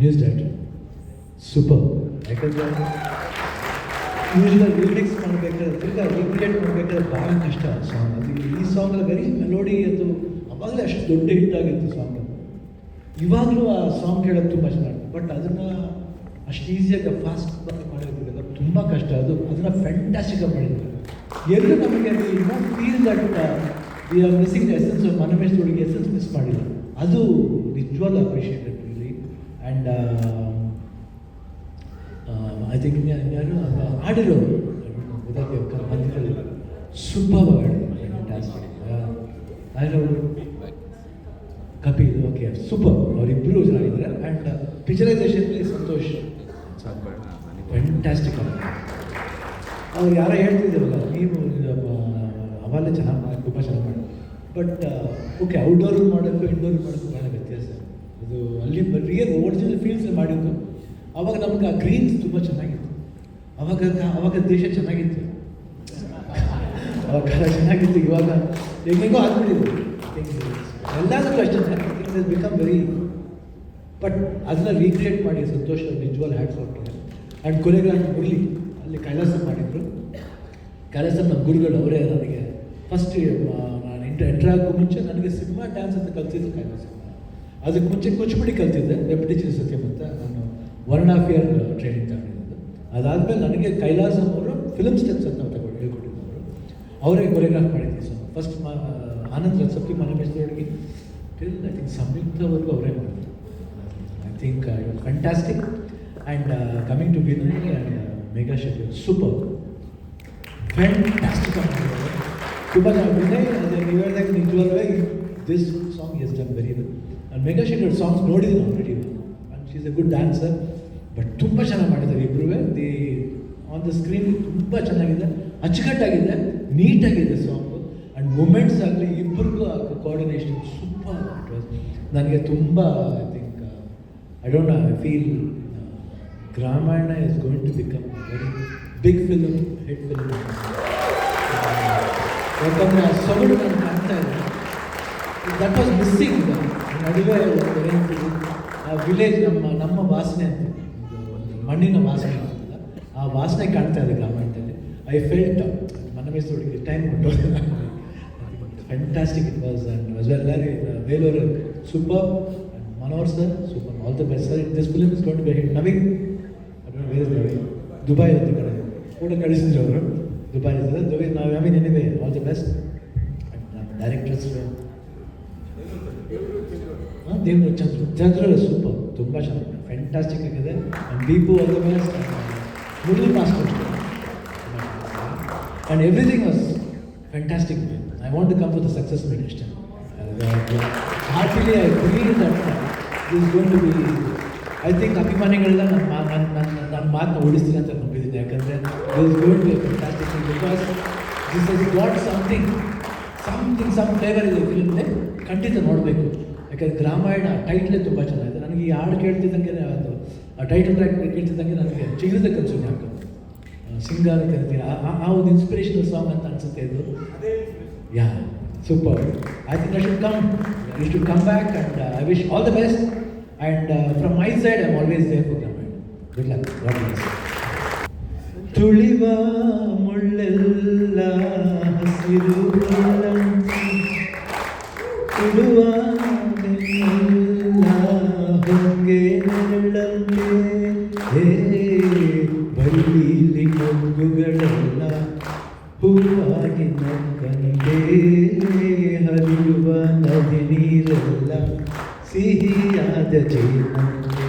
News director super. ಯಾಕಂದರೆ usual lyrics ಮಾಡಬೇಕಾದ್ರೆ ತಿರ್ಗಾ ರೀಕ್ರಿಯೇಟ್ ಮಾಡಬೇಕಾದ್ರೆ ಭಾಳ ಕಷ್ಟ ಸಾಂಗ್. ಅದು ಈ ಸಾಂಗಲ್ಲಿ ವೆರಿ ಮೆಲೋಡಿ, ಅದು ಅವಾಗಲೇ ಅಷ್ಟು ದೊಡ್ಡ ಹಿಟ್ ಆಗಿತ್ತು ಸಾಂಗ್. ಇವಾಗಲೂ ಆ ಸಾಂಗ್ ಕೇಳೋದು ತುಂಬ ಚೆನ್ನಾಗಿ, ಬಟ್ ಅದನ್ನು ಅಷ್ಟು ಈಸಿಯಾಗಿ ಫಾಸ್ಟ್ ಮಾಡಿರ್ತೀರಲ್ಲ, ತುಂಬ ಕಷ್ಟ. ಅದನ್ನು ಫ್ಯಾಂಟಾಸ್ಟಿಕಾಗಿ ಮಾಡಿದ್ದಾರೆ. ಎಲ್ಲರೂ ನಮಗೆ feel that we are missing the essence of ಮನಮೇಶ್ ಹುಡುಗಿ ಎಸೆನ್ಸ್ ಮಿಸ್ ಮಾಡಿಲ್ಲ. ಅದು ನಿಜವಾಗ್ಲೂ appreciated really. And I think ಯಾರು ಆಡಿರೋರು ಮಂದಿರಲ್ಲಿ ಸೂಪರ್ ಆಡಿದ್ರು, ಫ್ಯಾಂಟಾಸ್ಟಿಕ್. ಆಡಿರೋರು ಕಪಿಲ್, ಓಕೆ ಸೂಪರ್, ಅವರಿಬ್ಬರು ಚೆನ್ನಾಗಿದ್ದಾರೆ. ಆ್ಯಂಡ್ ಪಿಕ್ಚರೈಸೇಷನ್ಲಿ ಸಂತೋಷ್ ಫ್ಯಾಂಟಾಸ್ಟಿಕ್ ಆಗಿದೆ. ಅವ್ರು ಯಾರೋ ಹೇಳ್ತಿದ್ದೀರಲ್ಲ, ನೀವು ಅವಾಗಲೇ ಚೆನ್ನಾಗಿ ಮಾಡಿ, ತುಂಬ ಚೆನ್ನಾಗಿ ಮಾಡಿ. ಬಟ್ ಓಕೆ, ಔಟ್ಡೋರ್ ಮಾಡೋಕ್ಕೂ ಇಂಡೋರ್ ಮಾಡೋಕ್ಕೂ ಭಾಳ ವ್ಯತ್ಯಾಸ. ಅದು ಅಲ್ಲಿ ರಿಯಲ್ ಒರಿಜಿನಲ್ ಫೀಲ್ಡ್ಸ್ ಮಾಡಿದ್ದು. ಆವಾಗ ನಮ್ಗೆ ಆ ಗ್ರೀನ್ಸ್ ತುಂಬ ಚೆನ್ನಾಗಿತ್ತು. ಅವಾಗ ದೇಶ ಚೆನ್ನಾಗಿತ್ತು, ಅವಾಗ ಚೆನ್ನಾಗಿತ್ತು. ಇವಾಗ ಹೆಂಗೆಂಗೋ ಆಗ್ಬಿಟ್ಟಿದೆ ಎಲ್ಲದಕ್ಕೂ ಅಷ್ಟೇ ಬಿಕಮ್ ವೆರಿ. ಬಟ್ ಅದನ್ನ ರೀಕ್ರಿಯೇಟ್ ಮಾಡಿ ಸಂತೋಷ ನಿಜವಾಲ್ hats off. And choreography Murali ಅಲ್ಲಿ ಕೈಲಾಸ ಮಾಡಿದರು. ಕೈಲಾಸ ನಮ್ಮ ಗುರುಗಳು ಅವರೇ. ನನಗೆ ಫಸ್ಟ್ ನಾನು ಎಂಟ್ರ್ ಆಗೋ ಮುಂಚೆ ನನಗೆ ಸಿನಿಮಾ ಡ್ಯಾನ್ಸ್ ಅಂತ ಕಲ್ತಿದ್ದು ಕೈಲಾಸ. ಅದಕ್ಕೆ ಮುಂಚೆ ಕೂಚಿಪುಡಿ ಕಲ್ತಿದ್ದೆ, ರೆಪಿಟೇಷನ್ ಸತ್ಯಂ ಅಂತ. ನಾನು 1.5 year ಟ್ರೈನಿಂಗ್ ತಗೊಂಡಿದ್ದು. ಅದಾದಮೇಲೆ ನನಗೆ ಕೈಲಾಸಂ ಅವರು ಫಿಲ್ಮ್ ಸ್ಟೆಪ್ಸ್ ಅಂತ ಹೇಳ್ಕೊಟ್ಟಿದ್ದವರು. ಅವರೇ ಕೊರಿಯೋಗ್ರಾಫ್ ಮಾಡಿದ್ದೆ. ಸೊ ಫಸ್ಟ್ ಆನಂದ್ ರತ್ಸಪ್ತಿ ಮನಮೇಶ್ ಹುಡುಗಿ ಟಿಲ್ ಐ ಥಿಂಕ್ ಸಂಯುಕ್ತವರೆಗೂ ಅವರೇ ಮಾಡಿದ್ರು. I think fantastic. And coming to Vinay and Megha Shetty, super fantastic ಆಗಿದ್ದಾರೆ. ತುಂಬ ವಿನಯ್ ನೀವು ಹೇಳಿದಾಗ ನಿಜವಾಗ್ಲೂ this song is done very well. And Megha Shetty ಅವ್ರ ಸಾಂಗ್ಸ್ ನೋಡಿದ್ದೀನಿ already. And she is a good dancer. But ತುಂಬ ಚೆನ್ನಾಗಿ ಮಾಡಿದ್ದಾರೆ ಇಬ್ಬರೂ. ದಿ ಆನ್ ದ ಸ್ಕ್ರೀನ್ ತುಂಬ ಚೆನ್ನಾಗಿದೆ, ಅಚ್ಚುಕಟ್ಟಾಗಿದೆ, ನೀಟಾಗಿದೆ ಸಾಂಗು. ಆ್ಯಂಡ್ ಮೂಮೆಂಟ್ಸ್ ಆಗಲಿ ಇಬ್ಬರಿಗೂ ಕೋಆರ್ಡಿನೇಷನ್ ಸೂಪರ್. ನನಗೆ ತುಂಬ I think I don't know, I feel Gramayana is going to become very big film, hit film. ಯಾಕಂದರೆ ಆ ಸೊಗಡು ನನಗೆ ಕಾಣ್ತಾ ಇದೆ. That was missing. ನಡುವೆ ಆ ವಿಲೇಜ್ ನಮ್ಮ ವಾಸನೆ ಅಂತ, ಮಣ್ಣಿನ ವಾಸನೆ ಅಂತಲ್ಲ, ಆ ವಾಸನೆ ಕಾಣ್ತಾ ಇದೆ ಗ್ರಾಮಾಯಣದಲ್ಲಿ. ಐ ಫೆಲ್ಟ್ ಮನಮೇಶ್ ಹುಡುಗಿ ಟೈಮ್ ಉಂಟು. Fantastic it was. And was very ವೇಲೂರು super. Manohar sir super, all the best sir. This film is going to be hit. Naveen Dubai ಅಂತ ಕಡೆ ಕೂಡ ಕಳಿಸಿದ್ರು ಅವರು, ದುಬೈ ಇದ್ದಾರೆ. Naveen anyway all the best. Directors ದೇವ್ರ ಚಂದ್ರ ಸೂಪರ್, ತುಂಬ ಚೆನ್ನಾಗಿದೆ, ಫ್ಯಾಂಟಾಸ್ಟಿಕ್ ಆಗಿದೆ. And Deepu all the best. Murali master and everything was fantastic. I want to come to the success meet ಅಷ್ಟೇ. Heartily I believe that this going to be. I think ಅಭಿಮಾನಿಗಳೆಲ್ಲ ನನ್ನ ಮಾತನ್ನ ಓಡಿಸ್ತೀನಿ ಅಂತ ನಂಬಿದ್ದೀನಿ. ಯಾಕಂದರೆ this going to be fantastic because this is got something some flavour ಇದೆ ಫಿಲ್ಮ್ಗೆ. ಖಂಡಿತ ನೋಡಬೇಕು. ಯಾಕಂದರೆ ಗ್ರಾಮಾಯಣ ಟೈಟ್ಲೇ ತುಂಬ ಚೆನ್ನಾಗಿದೆ. ನನಗೆ ಈ ಹಾಡು ಕೇಳ್ತಿದ್ದಂಗೆ, ಅದು ಆ ಟೈಟಲ್ ಟ್ರ್ಯಾಕ್ ಕೇಳ್ತಿದ್ದಂಗೆ ನನಗೆ ಚಿಗುರಿದ ಕನಸು ಯಾಕೆ ಸಿಂಗಾರ ಕರಿತೀನಿ, ಆ ಒಂದು ಇನ್ಸ್ಪಿರೇಷನಲ್ ಸಾಂಗ್ ಅಂತ ಅನಿಸುತ್ತೆ ಇದು. Yeah super. I think you should come back. And I wish all the best. And from my side I am always there for Gramayana. Good luck. God bless. ತುಳಿವ ಮುಳ್ಳೆಲ್ಲ ಹಸಿರು ತುಳುವ ಹೊಂಗೆ ನೆರಳಂತೆ, ಬಳ್ಳಿಲಿ ಮೊಗ್ಗುಗಳೆಲ್ಲ ಹೂವಾಗಿ ನಕ್ಕಂತೆ, ಹರಿಯುವ ನದಿ ನೀರೆಲ್ಲ ಸಿಹಿಯಾದ ಜೇನಂತೆ.